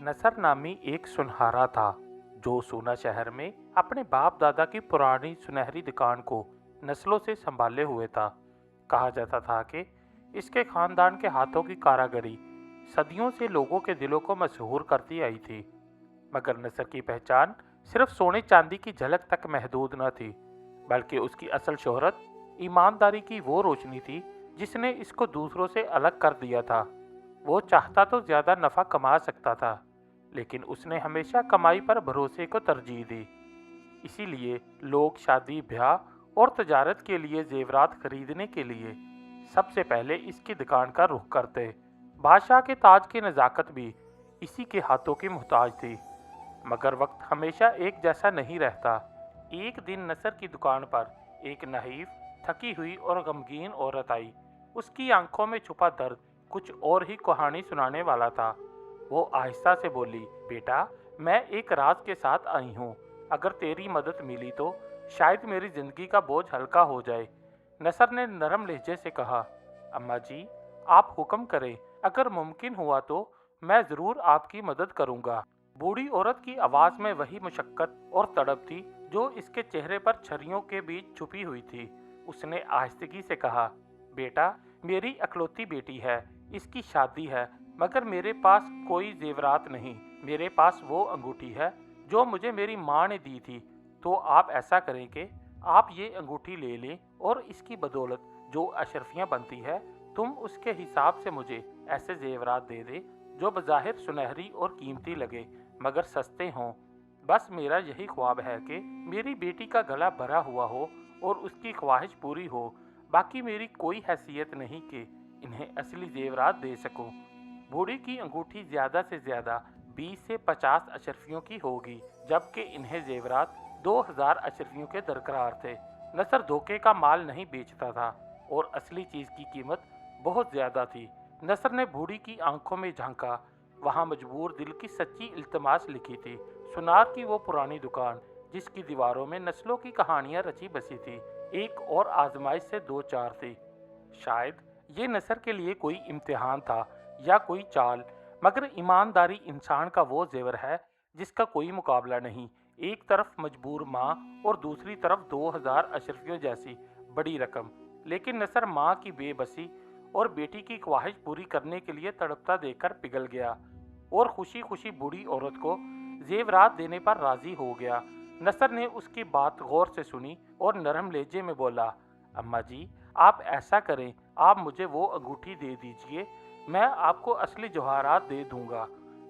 नसर नामी एक सुनहारा था जो सूना शहर में अपने बाप दादा की पुरानी सुनहरी दुकान को नस्लों से संभाले हुए था। कहा जाता था कि इसके खानदान के हाथों की कारागरी सदियों से लोगों के दिलों को मशहूर करती आई थी। मगर नसर की पहचान सिर्फ सोने चांदी की झलक तक महदूद न थी, बल्कि उसकी असल शोहरत ईमानदारी की वो रोशनी थी जिसने इसको दूसरों से अलग कर दिया था। वो चाहता तो ज्यादा नफा कमा सकता था, लेकिन उसने हमेशा कमाई पर भरोसे को तरजीह दी। इसीलिए लोग शादी ब्याह और तजारत के लिए जेवरात खरीदने के लिए सबसे पहले इसकी दुकान का रुख करते। बादशाह के ताज की नज़ाकत भी इसी के हाथों की मोहताज थी। मगर वक्त हमेशा एक जैसा नहीं रहता। एक दिन नसर की दुकान पर एक नहीफ, थकी हुई और गमगीन औरत आई। उसकी आंखों में छुपा दर्द कुछ और ही कहानी सुनाने वाला था। वो आहिस्ता से बोली, बेटा, मैं एक राज के साथ आई हूँ। अगर तेरी मदद मिली तो शायद मेरी जिंदगी का बोझ हल्का हो जाए। नसर ने नरम लहजे से कहा, अम्मा जी, आप हुक्म करें। अगर मुमकिन हुआ तो मैं जरूर आपकी मदद करूंगा। बूढ़ी औरत की आवाज में वही मुशक्कत और तड़प थी जो इसके चेहरे पर छरियों के बीच छुपी हुई थी। उसने आहिस्तगी से कहा, बेटा, मेरी अकलौती बेटी है, इसकी शादी है, मगर मेरे पास कोई जेवरात नहीं। मेरे पास वो अंगूठी है जो मुझे मेरी माँ ने दी थी। तो आप ऐसा करें कि आप ये अंगूठी ले लें और इसकी बदौलत जो अशरफियाँ बनती है, तुम उसके हिसाब से मुझे ऐसे जेवरात दे दे जो बज़ाहिर सुनहरी और कीमती लगे मगर सस्ते हों। बस मेरा यही ख्वाब है कि मेरी बेटी का गला भरा हुआ हो और उसकी ख्वाहिश पूरी हो। बाकी मेरी कोई हैसियत नहीं कि इन्हें असली जेवरात दे सकूं। बूढ़ी की अंगूठी ज्यादा से ज्यादा 20 से 50 अशरफियों की होगी, जबकि इन्हें जेवरात 2000 अशरफियों के दरकरार थे। नसर धोखे का माल नहीं बेचता था और असली चीज की कीमत बहुत ज्यादा थी। नसर ने बूढ़ी की आंखों में झांका। वहां मजबूर दिल की सच्ची इल्तमास लिखी थी। सुनार की वो पुरानी दुकान जिसकी दीवारों में नस्लों की कहानियां रची बसी थी, एक और आजमाइश से दो चार थी। शायद ये नसर के लिए कोई इम्तिहान था या कोई चाल, मगर ईमानदारी इंसान का वो जेवर है जिसका कोई मुकाबला नहीं। एक तरफ मजबूर माँ और दूसरी तरफ 2000 अशरफियों जैसी बड़ी रकम। लेकिन नसर माँ की बेबसी और बेटी की ख्वाहिश पूरी करने के लिए तड़पता देखकर पिघल गया और खुशी खुशी बूढ़ी औरत को जेवरात देने पर राजी हो गया। नसर ने उसकी बात गौर से सुनी और नरम लहजे में बोला, अम्मा जी, आप ऐसा करें, आप मुझे वो अंगूठी दे दीजिए, मैं आपको असली जवाहरात दे दूंगा।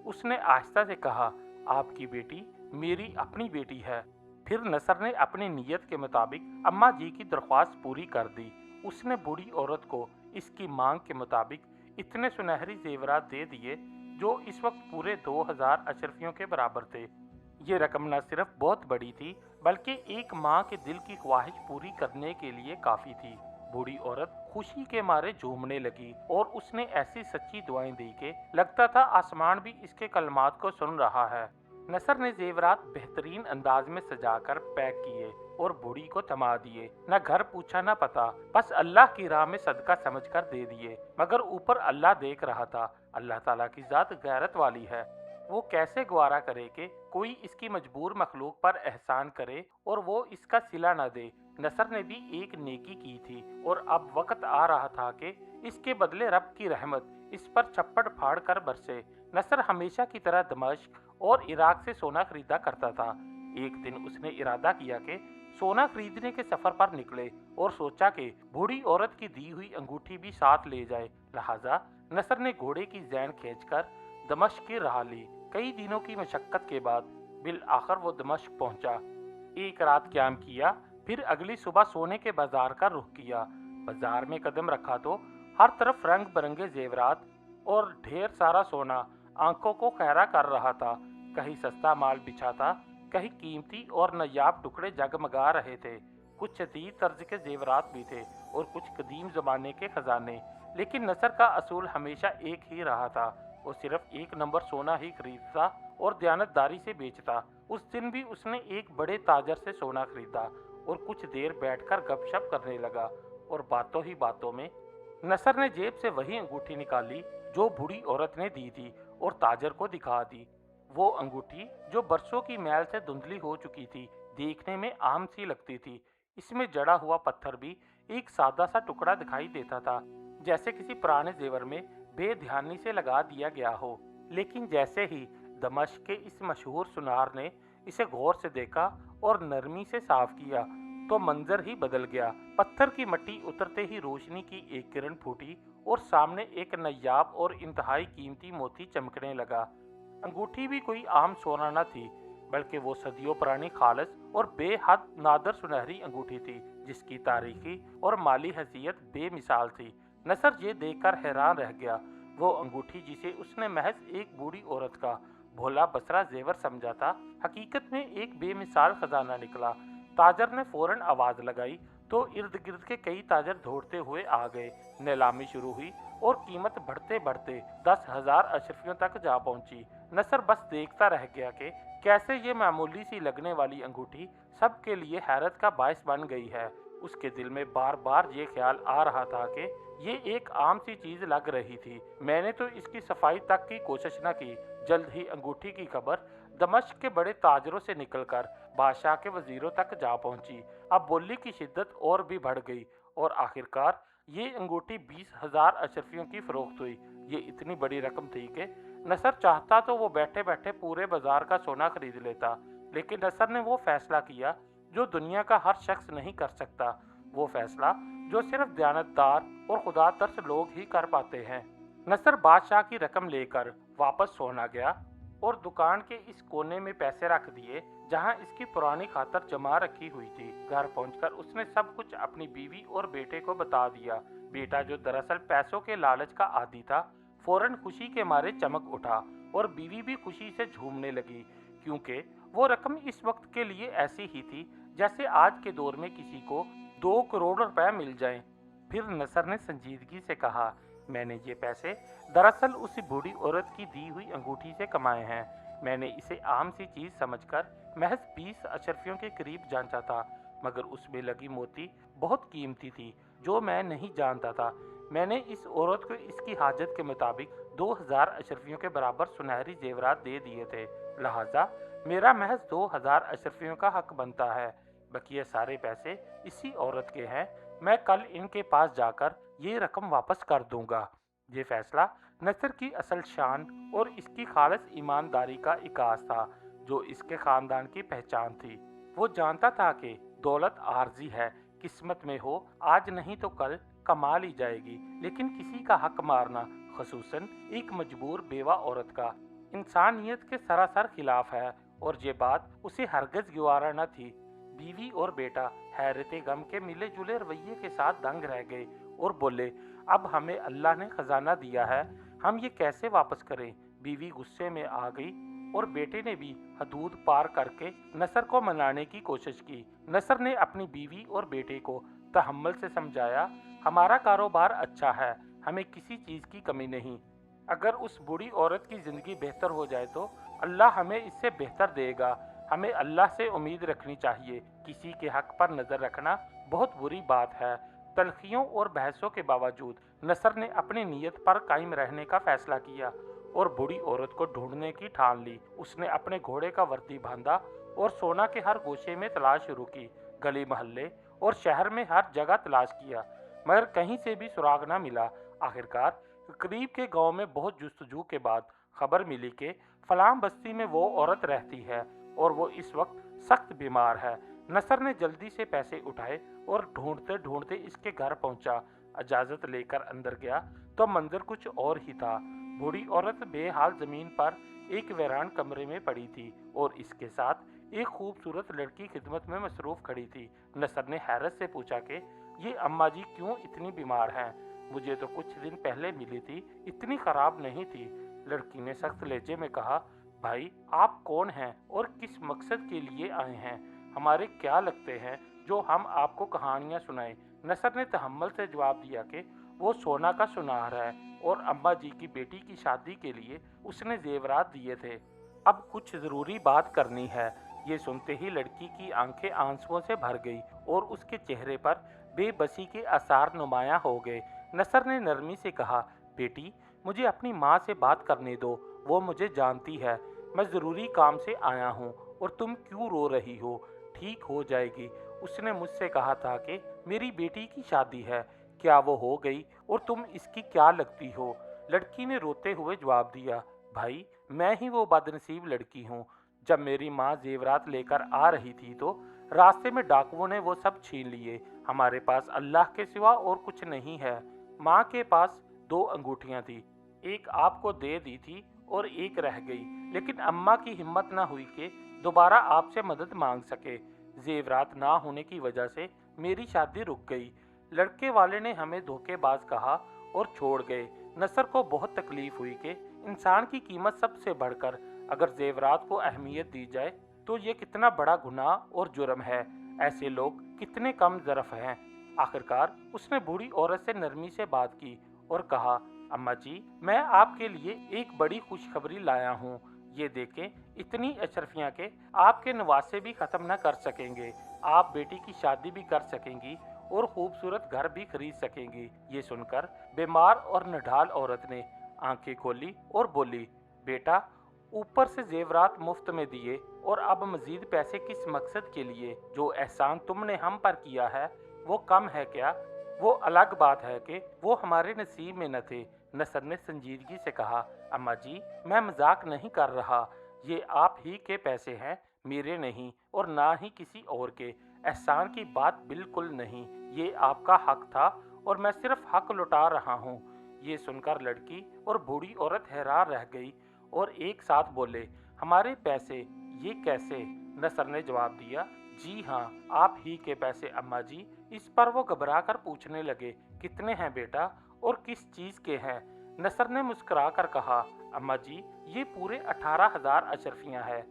उसने आहिस्ता से कहा, आपकी बेटी मेरी अपनी बेटी है। फिर नसर ने अपनी नीयत के मुताबिक अम्मा जी की दरख्वास्त पूरी कर दी। उसने बूढ़ी औरत को इसकी मांग के मुताबिक इतने सुनहरी जेवरात दे दिए जो इस वक्त पूरे 2000 अशरफियों के बराबर थे। ये रकम न सिर्फ बहुत बड़ी थी, बल्कि एक माँ के दिल की ख्वाहिश पूरी करने के लिए काफ़ी थी। बूढ़ी औरत खुशी के मारे झूमने लगी और उसने ऐसी सच्ची दुआएं दी कि लगता था आसमान भी इसके कलमात को सुन रहा है। नसर ने जेवरात बेहतरीन अंदाज में सजाकर पैक किए और बूढ़ी को थमा दिए। न घर पूछा न पता, बस अल्लाह की राह में सदका समझकर दे दिए। मगर ऊपर अल्लाह देख रहा था। अल्लाह ताला की जात गैरत वाली है। वो कैसे गवारा करे कि कोई इसकी मजबूर मखलूक पर एहसान करे और वो इसका सिला न दे। नसर ने भी एक नेकी की थी और अब वक्त आ रहा था कि इसके बदले रब की रहमत इस पर छप्पड़ फाड़ कर बरसे। नसर हमेशा की तरह दमिश्क और इराक से सोना खरीदा करता था। एक दिन उसने इरादा किया कि सोना खरीदने के सफर पर निकले और सोचा कि बूढ़ी औरत की दी हुई अंगूठी भी साथ ले जाए। लिहाजा नसर ने घोड़े की जैन खींचकर दमिश्क की राह ली। कई दिनों की मशक्कत के बाद बिल आखिर वो दमिश्क पहुंचा। एक रात क्याम किया, फिर अगली सुबह सोने के बाजार का रुख किया। बाजार में कदम रखा तो हर तरफ रंग बिरंगे जेवरात और ढेर सारा सोना आंखों को खैरा कर रहा था। कहीं सस्ता माल बिछा था, कहीं कीमती और नायाब टुकड़े जगमगा रहे थे। कुछ जदीद तर्ज के जेवरात भी थे और कुछ कदीम जमाने के खजाने। लेकिन नसर का असूल हमेशा एक ही रहा था। वो सिर्फ एक नंबर सोना ही खरीदता और दयानतदारी से बेचता। उस दिन भी उसने एक बड़े ताजर से सोना खरीदा और कुछ देर बैठकर गपशप करने लगा। और बातों ही बातों में नसर ने जेब से वही अंगूठी निकाली जो बूढ़ी औरत ने दी थी और ताजर को दिखा दी। वो अंगूठी जो बरसों की मैल से धुंधली हो चुकी थी, देखने में आम सी लगती थी। इसमें जड़ा हुआ पत्थर भी एक सादा सा टुकड़ा दिखाई देता था, जैसे किसी पुराने जेवर में बेध्यानी से लगा दिया गया हो। लेकिन जैसे ही दमिश्क के इस मशहूर सुनार ने इसे गौर से देखा और नरमी से साफ किया, तो मंजर ही बदल गया। पत्थर की मट्टी उतरते ही रोशनी की एक किरण फूटी और सामने एक नायाब और इंतहाई कीमती मोती चमकने लगा। अंगूठी भी कोई आम सोना न थी, बल्कि वो सदियों पुरानी खालिस और बेहद नादर सुनहरी अंगूठी थी, जिसकी तारीखी और माली हैसियत बेमिसाल थी। नसर ये देखकर हैरान रह गया। वो अंगूठी जिसे उसने महज एक बूढ़ी औरत का भोला बसरा जेवर समझा था, हकीकत में एक बेमिसाल खजाना निकला। ताजर ने फौरन आवाज लगाई तो इर्द गिर्द के कई ताजर दौड़ते हुए आ गए। नीलामी शुरू हुई और कीमत बढ़ते बढ़ते 10,000 अशरफियों तक जा पहुंची। नसर बस देखता रह गया कि कैसे ये मामूली सी लगने वाली अंगूठी सबके लिए हैरत का बायस बन गई है। उसके दिल में बार बार ये ख्याल आ रहा था कि ये एक आम सी चीज लग रही थी। मैंने तो इसकी सफाई तक की कोशिश न की। जल्द ही अंगूठी की खबर दमिश्क के बड़े ताजरों से निकलकर बादशाह के वजीरों तक जा पहुंची। अब बोली की शिद्दत और भी बढ़ गई और आखिरकार ये अंगूठी 20,000 अशरफियों की फरोख्त हुई। ये इतनी बड़ी रकम थी कि नसर चाहता तो वो बैठे बैठे पूरे बाजार का सोना खरीद लेता, लेकिन नसर ने वो फैसला किया जो दुनिया का हर शख्स नहीं कर सकता। वो फैसला जो सिर्फ दयानतदार और खुदा तरस लोग ही कर पाते हैं। नसर बादशाह की रकम लेकर वापस सोना गया और दुकान के इस कोने में पैसे रख दिए जहां इसकी पुरानी खातर जमा रखी हुई थी। घर पहुंचकर उसने सब कुछ अपनी बीवी और बेटे को बता दिया। बेटा, जो दरअसल पैसों के लालच का आदी था, फौरन खुशी के मारे चमक उठा और बीवी भी खुशी से झूमने लगी, क्योंकि वो रकम इस वक्त के लिए ऐसी ही थी जैसे आज के दौर में किसी को 2 करोड़ रुपए मिल जाएं। फिर नसर ने संजीदगी से कहा, मैंने ये पैसे दरअसल उस बूढ़ी औरत की दी हुई अंगूठी से कमाए हैं। मैंने इसे आम सी चीज समझकर महज 20 अशरफियों के करीब जांचा था, मगर उसमें लगी मोती बहुत कीमती थी जो मैं नहीं जानता था। मैंने इस औरत को इसकी हाजत के मुताबिक 2,000 अशरफियों के बराबर सुनहरी जेवरात दे दिए थे, लिहाजा मेरा महज 2,000 अशरफियों का हक बनता है। बकिया सारे पैसे इसी औरत के हैं। मैं कल इनके पास जाकर ये रकम वापस कर दूंगा। ये फैसला नसर की असल शान और इसकी खालिस ईमानदारी का इकास था, जो इसके खानदान की पहचान थी। वो जानता था कि दौलत आर्जी है, किस्मत में हो आज नहीं तो कल कमा ली जाएगी, लेकिन किसी का हक मारना, खसूसन एक मजबूर बेवा औरत का, इंसानियत के सरासर खिलाफ है। और ये बात उसे हरगज गवारा न थी। बीवी और बेटा हैरत गम के मिले जुले रवैये के साथ दंग रह गए और बोले, अब हमें अल्लाह ने खजाना दिया है, हम ये कैसे वापस करें। बीवी गुस्से में आ गई और बेटे ने भी हदूद पार करके नसर को मनाने की कोशिश की। नसर ने अपनी बीवी और बेटे को तहम्मुल से समझाया, हमारा कारोबार अच्छा है, हमें किसी चीज़ की कमी नहीं। अगर उस बूढ़ी औरत की ज़िंदगी बेहतर हो जाए तो अल्लाह हमें इससे बेहतर देगा। हमें अल्लाह से उम्मीद रखनी चाहिए। किसी के हक पर नज़र रखना बहुत बुरी बात है। तलखियों और बहसों के बावजूद नसर ने अपनी नीयत पर कायम रहने का फैसला किया और बूढ़ी औरत को ढूंढने की ठान ली। उसने अपने घोड़े का वर्दी बांधा और सोना के हर गोशे में तलाश शुरू की। गली मोहल्ले और शहर में हर जगह तलाश किया, मगर कहीं से भी सुराग न मिला। आखिरकार करीब के गांव में बहुत जुस्तजू के बाद खबर मिली कि फलां बस्ती में वो औरत रहती है और वो इस वक्त सख्त बीमार है। नसर ने जल्दी से पैसे उठाए और ढूंढते ढूंढते इसके घर पहुंचा। इजाजत लेकर अंदर गया तो मंजर कुछ और ही था। बूढ़ी औरत बेहाल जमीन पर एक वीरान कमरे में पड़ी थी और इसके साथ एक खूबसूरत लड़की खिदमत में मसरूफ खड़ी थी। नसर ने हैरत से पूछा कि ये अम्मा जी क्यों इतनी बीमार हैं? मुझे तो कुछ दिन पहले मिली थी, इतनी खराब नहीं थी। लड़की ने सख्त लहजे में कहा, भाई आप कौन हैं और किस मकसद के लिए आए हैं? हमारे क्या लगते हैं जो हम आपको कहानियां सुनाएं? नसर ने तहम्मुल से जवाब दिया कि वो सोना का सुनार है और अम्मा जी की बेटी की शादी के लिए उसने जेवरात दिए थे। अब कुछ ज़रूरी बात करनी है। ये सुनते ही लड़की की आंखें आंसुओं से भर गई और उसके चेहरे पर बेबसी के आसार नुमायां हो गए। नसर ने नरमी से कहा, बेटी मुझे अपनी माँ से बात करने दो, वो मुझे जानती है। मैं ज़रूरी काम से आया हूँ और तुम क्यों रो रही हो? ठीक हो जाएगी। उसने मुझसे कहा था कि मेरी बेटी की शादी है, क्या वो हो गई और तुम इसकी क्या लगती हो? लड़की ने रोते हुए जवाब दिया, भाई मैं ही वो बदनसीब लड़की हूँ। जब मेरी माँ जेवरात लेकर आ रही थी तो रास्ते में डाकुओं ने वो सब छीन लिए। हमारे पास अल्लाह के सिवा और कुछ नहीं है। माँ के पास 2 अंगूठियाँ थी, एक आपको दे दी थी और एक रह गई, लेकिन अम्मा की हिम्मत ना हुई कि दोबारा आपसे मदद मांग सके। जेवरात ना होने की वजह से मेरी शादी रुक गई। लड़के वाले ने हमें धोखेबाज कहा और छोड़ गए। नसर को बहुत तकलीफ हुई कि इंसान की कीमत सबसे बढ़कर अगर जेवरात को अहमियत दी जाए तो ये कितना बड़ा गुनाह और जुर्म है। ऐसे लोग कितने कम ज़रफ़ हैं। आखिरकार उसने बूढ़ी औरत से नरमी से बात की और कहा, अम्मा जी मैं आपके लिए एक बड़ी खुशखबरी लाया हूँ। ये देखें, इतनी अशरफियाँ के आपके नवासे भी ख़त्म न कर सकेंगे। आप बेटी की शादी भी कर सकेंगी और खूबसूरत घर भी खरीद सकेंगी। ये सुनकर बीमार और नढाल औरत ने आंखें खोली और बोली, बेटा ऊपर से जेवरात मुफ्त में दिए और अब मजीद पैसे किस मकसद के लिए? जो एहसान तुमने हम पर किया है वो कम है क्या? वो अलग बात है कि वो हमारे नसीब में न थे। नसर ने संजीदगी से कहा, अम्मा जी मैं मजाक नहीं कर रहा, ये आप ही के पैसे हैं, मेरे नहीं और ना ही किसी और के। एहसान की बात बिल्कुल नहीं, ये आपका हक था और मैं सिर्फ हक लौटा रहा हूँ। ये सुनकर लड़की और बूढ़ी औरत हैरान रह गई और एक साथ बोले, हमारे पैसे? ये कैसे? नसर ने जवाब दिया, जी हाँ आप ही के पैसे अम्मा जी। इस पर वो घबरा कर पूछने लगे, कितने हैं बेटा और किस चीज के हैं? नसर ने मुस्कुरा कर कहा, अम्मा जी ये पूरे 18,000 अशरफियां हैं।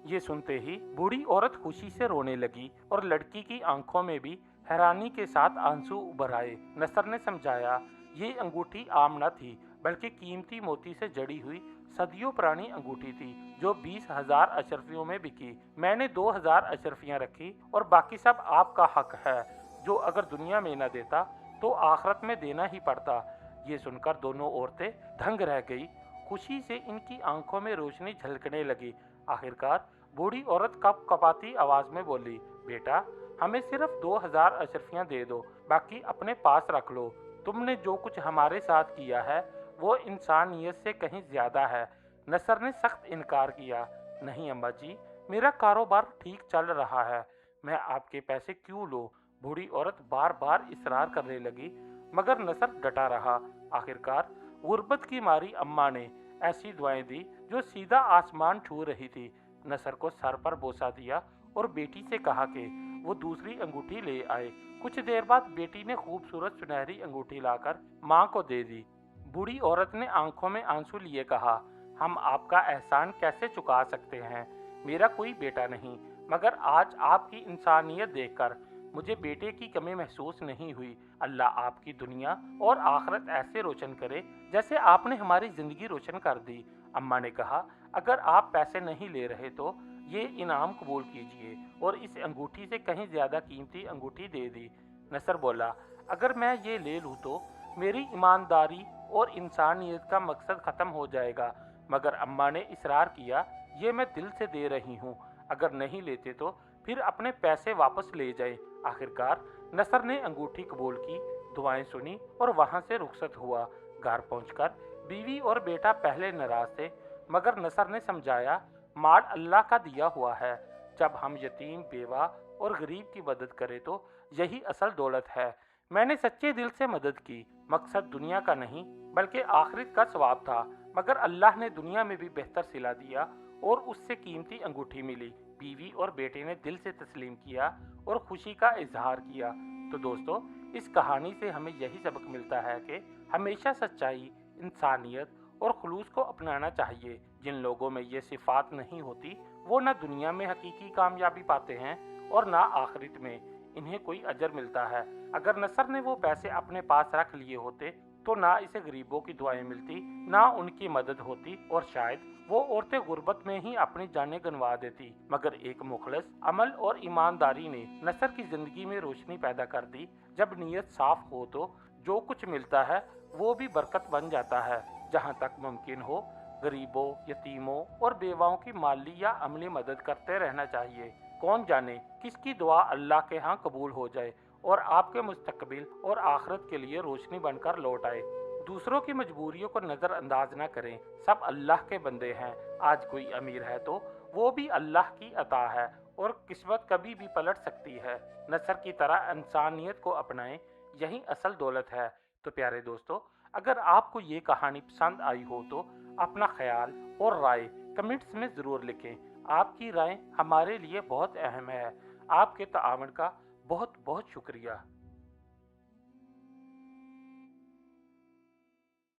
ये सुनते ही बूढ़ी औरत खुशी से रोने लगी और लड़की की आंखों में भी हैरानी के साथ आंसू उभर आए। नसर ने समझाया, ये अंगूठी आम न थी बल्कि कीमती मोती से जड़ी हुई सदियों पुरानी अंगूठी थी जो 20,000 अशरफियों में बिकी। मैंने 2,000 अशरफियां रखी और बाकी सब आपका हक है, जो अगर दुनिया में न देता तो आखिरत में देना ही पड़ता। ये सुनकर दोनों औरतें दंग रह गई। खुशी से इनकी आंखों में रोशनी झलकने लगी। आखिरकार बूढ़ी औरत कप कपाती आवाज में बोली, बेटा हमें सिर्फ 2,000 अशरफियां दे दो, बाकी अपने पास रख लो। तुमने जो कुछ हमारे साथ किया है वो इंसानियत से कहीं ज्यादा है। नसर ने सख्त इनकार किया, नहीं अम्मा जी मेरा कारोबार ठीक चल रहा है, मैं आपके पैसे क्यों लूं? बूढ़ी औरत बार बार इसरार करने लगी मगर नसर डटा रहा। आखिरकार गुर्बत की मारी अम्मा ने ऐसी दुआएं दी जो सीधा आसमान छू रही थी। नसर को सर पर बोसा दिया और बेटी से कहा कि वो दूसरी अंगूठी ले आए। कुछ देर बाद बेटी ने खूबसूरत सुनहरी अंगूठी लाकर माँ को दे दी। बूढ़ी औरत ने आंखों में आंसू लिए कहा, हम आपका एहसान कैसे चुका सकते हैं? मेरा कोई बेटा नहीं, मगर आज आपकी इंसानियत देखकर मुझे बेटे की कमी महसूस नहीं हुई। अल्लाह आपकी दुनिया और आखिरत ऐसे रोशन करे जैसे आपने हमारी जिंदगी रोशन कर दी। अम्मा ने कहा, अगर आप पैसे नहीं ले रहे तो ये इनाम कबूल कीजिए और इस अंगूठी से कहीं ज्यादा कीमती अंगूठी दे दी। नसर बोला, अगर मैं ये ले लूँ तो मेरी ईमानदारी और इंसानियत का मकसद ख़त्म हो जाएगा। मगर अम्मा ने इसरार किया, ये मैं दिल से दे रही हूँ, अगर नहीं लेते तो फिर अपने पैसे वापस ले जाए। आखिरकार नसर ने अंगूठी कबूल की, दुआएं सुनी और वहाँ से रुखसत हुआ। घर पहुँचकर बीवी और बेटा पहले नाराज थे, मगर नसर ने समझाया, माल अल्लाह का दिया हुआ है। जब हम यतीम, बेवा और गरीब की मदद करें तो यही असल दौलत है। मैंने सच्चे दिल से मदद की, मकसद दुनिया का नहीं बल्कि आखिरत का सवाब था। मगर अल्लाह ने दुनिया में भी बेहतर सिला दिया और उससे कीमती अंगूठी मिली। बीवी और बेटे ने दिल से तस्लीम किया और खुशी का इजहार किया। तो दोस्तों, इस कहानी से हमें यही सबक मिलता है कि हमेशा सच्चाई, इंसानियत और खुलूस को अपनाना चाहिए। जिन लोगों में ये सिफात नहीं होती वो ना दुनिया में हकीकी कामयाबी पाते हैं और ना आखिरत में इन्हें कोई अजर मिलता है। अगर नसर ने वो पैसे अपने पास रख लिए होते तो ना इसे गरीबों की दुआएं मिलती, ना उनकी मदद होती और शायद वो औरतें गुर्बत में ही अपनी जानें गंवा देती। मगर एक मुखलस अमल और ईमानदारी ने नसर की जिंदगी में रोशनी पैदा कर दी। जब नीयत साफ हो तो जो कुछ मिलता है वो भी बरकत बन जाता है। जहाँ तक मुमकिन हो गरीबों, यतीमों और बेवाओं की माली या अमली मदद करते रहना चाहिए। कौन जाने किसकी दुआ अल्लाह के यहाँ कबूल हो जाए और आपके मुस्तकबिल और आखिरत के लिए रोशनी बनकर लौट आए। दूसरों की मजबूरियों को नज़रअंदाज न करें, सब अल्लाह के बंदे हैं। आज कोई अमीर है तो वो भी अल्लाह की अता है और किस्मत कभी भी पलट सकती है। नसर की तरह इंसानियत को अपनाएं, यही असल दौलत है। तो प्यारे दोस्तों, अगर आपको ये कहानी पसंद आई हो तो अपना ख्याल और राय कमेंट्स में ज़रूर लिखें। आपकी राय हमारे लिए बहुत अहम है। आपके ताआवुन का बहुत बहुत शुक्रिया।